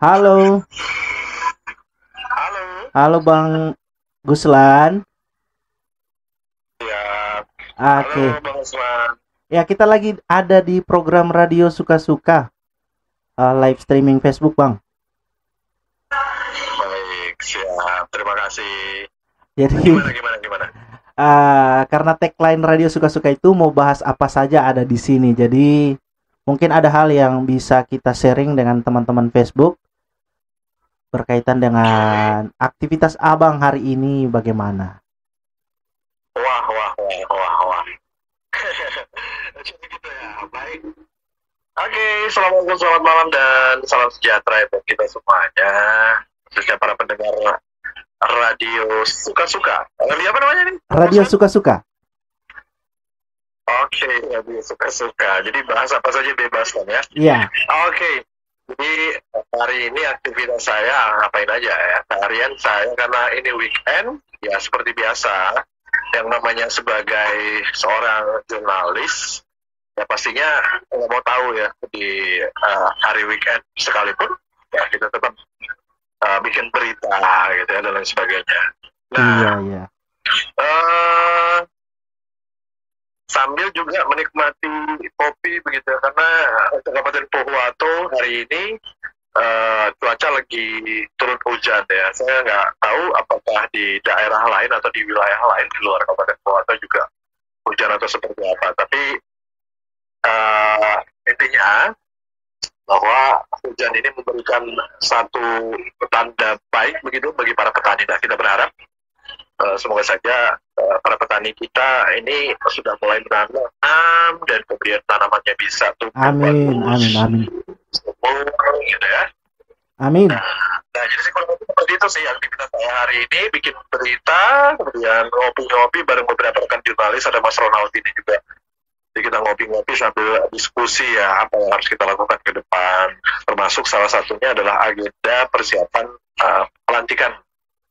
Halo, Halo, halo Bang Guslan. ya. Halo Oke, Bang Usman. ya kita lagi ada di program Radio Suka-Suka, live streaming Facebook Bang. Baik, siap. Terima kasih. Jadi Gimana? karena tagline Radio Suka-Suka itu mau bahas apa saja ada di sini. Jadi mungkin ada hal yang bisa kita sharing dengan teman-teman Facebook berkaitan Oke. dengan aktivitas Abang hari ini bagaimana? Wah. Jadi gitu ya. Baik. Oke, selamat malam dan salam sejahtera untuk kita semuanya. Khususnya para pendengar radio suka-suka. Radio apa namanya nih, Bang Radio Usman? Suka-Suka. Oke, radio suka-suka. Jadi bahas apa saja bebas kan ya. Iya. Oke, jadi hari ini aktivitas saya ngapain aja ya. Harian saya karena ini weekend, ya seperti biasa, yang namanya sebagai seorang jurnalis, ya pastinya nggak mau tahu ya di hari weekend sekalipun, ya kita tetap bikin berita gitu ya dan lain sebagainya. Iya, Nah, iya. eh sambil juga menikmati kopi begitu ya, karena Kabupaten Pohuwato hari ini cuaca lagi turun hujan ya. Saya nggak tahu apakah di daerah lain atau di wilayah lain di luar Kabupaten Pohuwato juga hujan atau seperti apa. Tapi intinya bahwa hujan ini memberikan satu tanda baik begitu bagi para petani. Nah, kita berharap semoga saja para petani kita ini sudah mulai menanam dan kemudian tanamannya bisa tumbuh Amin, amin, bagus, amin. subur gitu ya. Amin. Nah, jadi sih kalau seperti itu sih aktivitas saya hari ini, bikin berita, kemudian ngopi-ngopi bareng beberapa rekan jurnalis, ada Mas Ronald ini juga. Jadi kita ngopi-ngopi sambil diskusi ya apa yang harus kita lakukan ke depan. Termasuk salah satunya adalah agenda persiapan pelantikan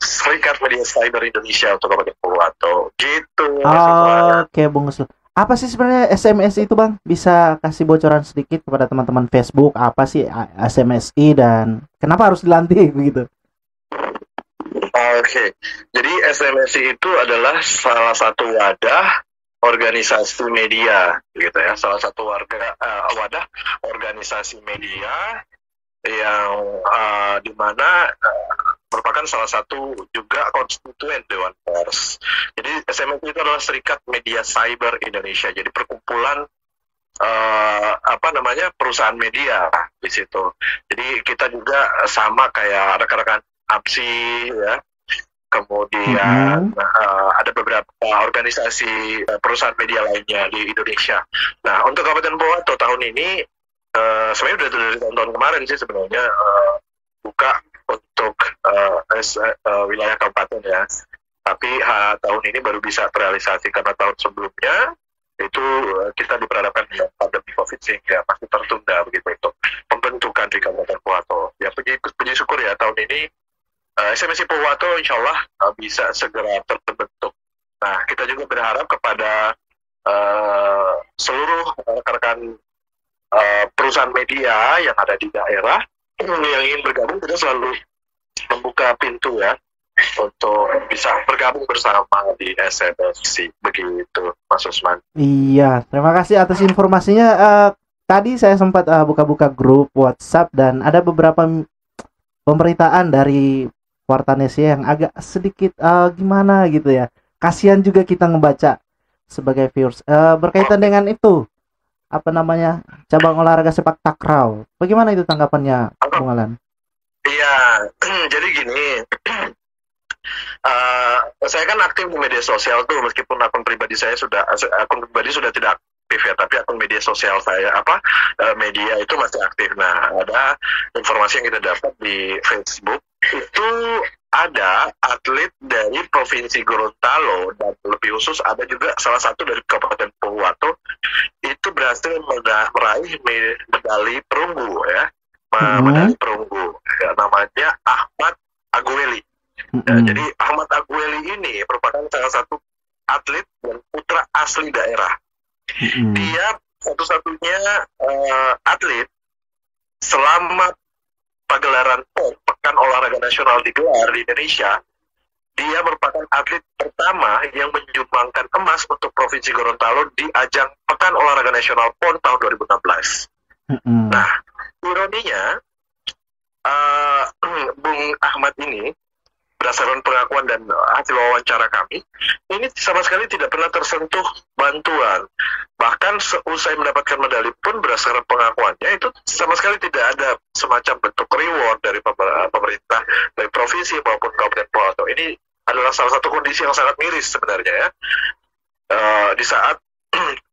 Serikat Media Cyber Indonesia untuk Kabupaten Purwato. Gitu, Mas Usman. Oke, Bung Guslan. Apa sih sebenarnya SMS itu, Bang? Bisa kasih bocoran sedikit kepada teman-teman Facebook apa sih SMSI dan kenapa harus dilantik begitu? Oke, jadi SMSI itu adalah salah satu wadah organisasi media, gitu ya. Salah satu wadah organisasi media yang di mana merupakan salah satu juga konstituen Dewan Pers. Jadi SMSI itu adalah Serikat Media Cyber Indonesia. Jadi perkumpulan perusahaan media di situ. Jadi kita juga sama kayak rekan-rekan APSI ya. Kemudian Mm-mm. ada beberapa organisasi perusahaan media lainnya di Indonesia. Nah, untuk Kabupaten Pohuwato tahun ini sebenarnya udah dari tahun-tahun kemarin sih sebenarnya buka untuk wilayah kabupaten ya. Tapi tahun ini baru bisa terrealisasi karena tahun sebelumnya itu kita diperhadapkan dengan pandemi COVID sehingga masih tertunda begitu untuk pembentukan di Kabupaten Pohuwato. Ya puji syukur ya tahun ini SMSI Pohuwato insya Allah bisa segera terbentuk. Nah, kita juga berharap kepada seluruh rekan-rekan perusahaan media yang ada di daerah yang ingin bergabung, kita selalu membuka pintu ya untuk bisa bergabung bersama di SMSI begitu, Mas Usman. Iya, terima kasih atas informasinya. Tadi saya sempat buka-buka grup WhatsApp dan ada beberapa pemberitaan dari Wartanesia yang agak sedikit gimana gitu ya. Kasihan juga kita ngebaca sebagai viewers. Berkaitan dengan itu, apa namanya, cabang olahraga sepak takraw. Bagaimana itu tanggapannya, Bung Alan? Iya, jadi gini, saya kan aktif di media sosial tuh, meskipun akun pribadi sudah tidak aktif ya, tapi akun media sosial saya media itu masih aktif. Nah, ada informasi yang kita dapat di Facebook itu ada atlet dari provinsi Gorontalo dan lebih khusus ada juga salah satu dari Kabupaten Pohuwato itu berhasil meraih medali perunggu ya, medali perunggu ya, namanya Ahmad Agueli. Jadi Ahmad Agueli ini merupakan salah satu atlet dan putra asli daerah. Dia satu-satunya atlet selama pagelaran PON, Pekan Olahraga Nasional digelar di Indonesia, dia merupakan atlet pertama yang menyumbangkan emas untuk Provinsi Gorontalo di ajang Pekan Olahraga Nasional PON tahun 2016. Nah, ironinya, Bung Ahmad ini, berdasarkan pengakuan dan hasil wawancara kami, ini sama sekali tidak pernah tersentuh bantuan. Bahkan seusai mendapatkan medali pun berdasarkan pengakuannya itu sama sekali tidak ada semacam bentuk reward dari pemerintah, dari provinsi maupun kabupaten Poso. Ini adalah salah satu kondisi yang sangat miris sebenarnya ya. Di saat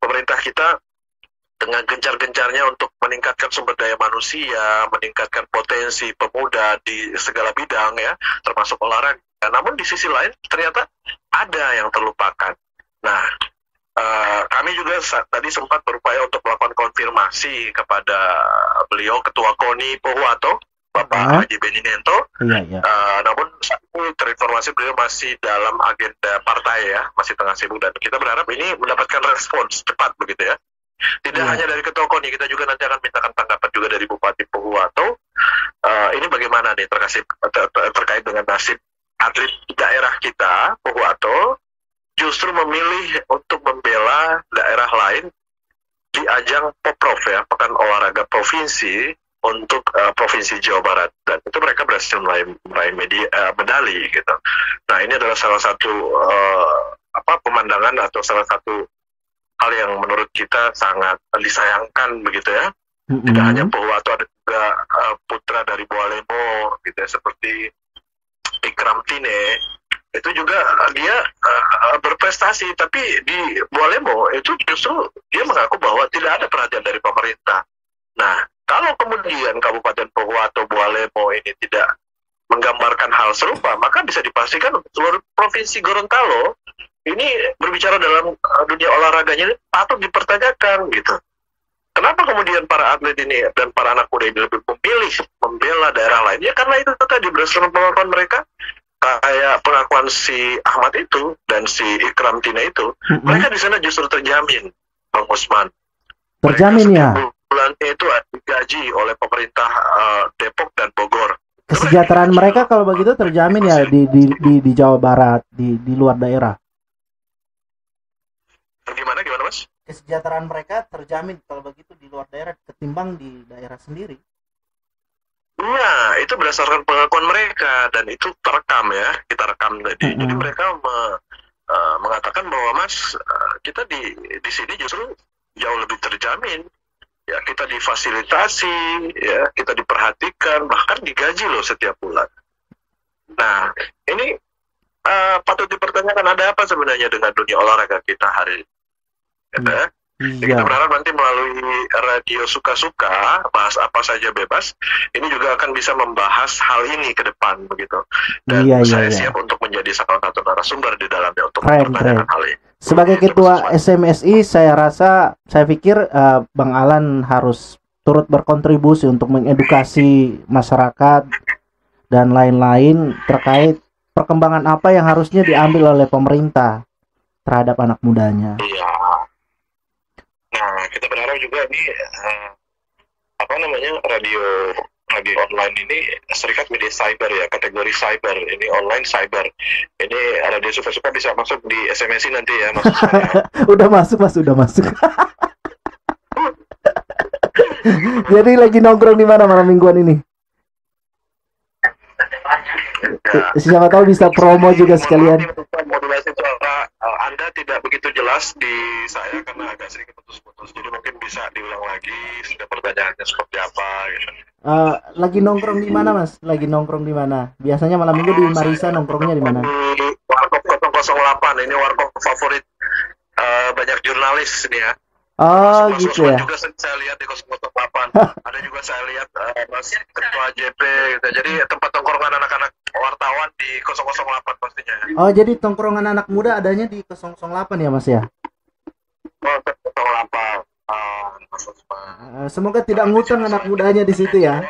pemerintah kita dengan gencar-gencarnya untuk meningkatkan sumber daya manusia, meningkatkan potensi pemuda di segala bidang ya, termasuk olahraga. Namun di sisi lain ternyata ada yang terlupakan. Nah, kami juga tadi sempat berupaya untuk melakukan konfirmasi kepada beliau Ketua KONI Pohuwato, Bapak Haji Beninento. Namun saat ini terinformasi beliau masih dalam agenda partai ya, masih tengah sibuk, dan kita berharap ini mendapatkan respons cepat begitu ya. Tidak hanya dari Ketua KONI, kita juga nanti akan mintakan tanggapan juga dari Bupati Pohuwato. Ini bagaimana nih terkait dengan nasib atlet daerah kita, Pohuwato, justru memilih untuk membela daerah lain di ajang Poprov ya, Pekan Olahraga Provinsi untuk Provinsi Jawa Barat, dan itu mereka berhasil meraih medali gitu. Nah, ini adalah salah satu pemandangan atau salah satu hal yang menurut kita sangat disayangkan begitu ya. Tidak hanya Pohuwato, ada juga putra dari Boalemo gitu ya, seperti Ikram Tine. Itu juga dia berprestasi, tapi di Boalemo itu justru dia mengaku bahwa tidak ada perhatian dari pemerintah. Nah, kalau kemudian Kabupaten Pohuwato, Boalemo ini tidak menggambarkan hal serupa, maka bisa dipastikan seluruh Provinsi Gorontalo ini berbicara dalam dunia olahraganya ini patut dipertanyakan gitu. Kenapa kemudian para atlet ini dan para anak muda ini lebih memilih membela daerah lain? Ya karena itu tadi berdasarkan pengakuan mereka, kayak pengakuan si Ahmad itu dan si Ikram Tina itu, mereka di sana justru terjamin, Bang Usman. Terjamin ya. Bulannya itu digaji oleh pemerintah Depok dan Bogor. Kesejahteraan mereka kalau begitu terjamin ya di Jawa Barat, di luar daerah. Gimana Mas? Kesejahteraan mereka terjamin kalau begitu di luar daerah ketimbang di daerah sendiri. Nah, itu berdasarkan pengakuan mereka dan itu terekam ya, kita rekam tadi. Jadi mereka mengatakan bahwa Mas, kita di sini justru jauh lebih terjamin. Ya, kita difasilitasi, ya, kita diperhatikan, bahkan digaji loh setiap bulan. Nah, ini patut dipertanyakan, ada apa sebenarnya dengan dunia olahraga kita hari ini. Ya. Kita berharap nanti melalui radio Suka-Suka, bahas apa saja bebas, ini juga akan bisa membahas hal ini ke depan begitu. Dan saya siap untuk menjadi salah satu narasumber di dalamnya untuk mempertanyakan hal ini. Sebagai ketua SMSI, saya pikir Bang Alan harus turut berkontribusi untuk mengedukasi masyarakat dan lain-lain terkait perkembangan apa yang harusnya diambil oleh pemerintah terhadap anak mudanya. Iya. Nah, kita berharap juga ini radio online ini Serikat Media Cyber ya, kategori cyber, ini online cyber. Ini radio Suka-Suka bisa masuk di SMSI nanti ya, Mas. Udah masuk Mas, udah masuk. Jadi lagi nongkrong di mana malam mingguan ini? Ya. Siapa tahu bisa promo juga sekalian. Modulasi suara Anda tidak begitu jelas di saya karena agak sedikit putus-putus. Jadi mungkin bisa diulang lagi sudah pertanyaannya seperti apa gitu. Lagi nongkrong di mana Mas? Lagi nongkrong di mana? Biasanya malam minggu di Marisa nongkrongnya di mana? Di Warkop 008. Ini warkop favorit banyak jurnalis ini ya. Oh Mas gitu ya. Juga saya lihat di 008. Ada juga saya lihat Mas Ketua JP gitu. Jadi tempat tongkrongan anak-anak wartawan di 008 pastinya. Oh, jadi tongkrongan anak muda adanya di 008 ya, Mas ya? Oh, 008. Semoga tidak ngutang anak mudanya di situ ya.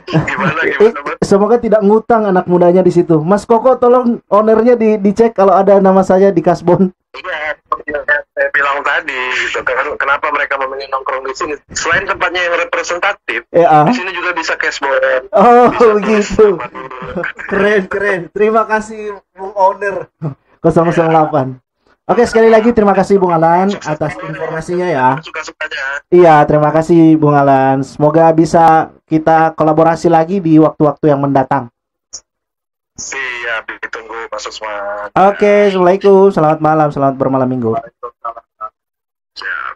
Gimana, Semoga tidak ngutang anak mudanya di situ. Mas Koko, tolong ownernya dicek kalau ada nama saya di Kasbon. Iya, saya bilang tadi gitu kan, kenapa mereka memilih nongkrong di sini selain tempatnya yang representatif, Ya. di sini juga bisa cashboard, Oh, bisa begitu. sama dulu. Keren. Terima kasih Bung Owner 008. Oke, sekali lagi terima kasih Bung Alan atas informasinya ya. Suka-sukanya. Iya, terima kasih Bung Alan. Semoga bisa kita kolaborasi lagi di waktu-waktu yang mendatang. Siap, ditunggu Mas Usman. Oke, Assalamualaikum. Selamat malam, selamat bermalam minggu. Siap.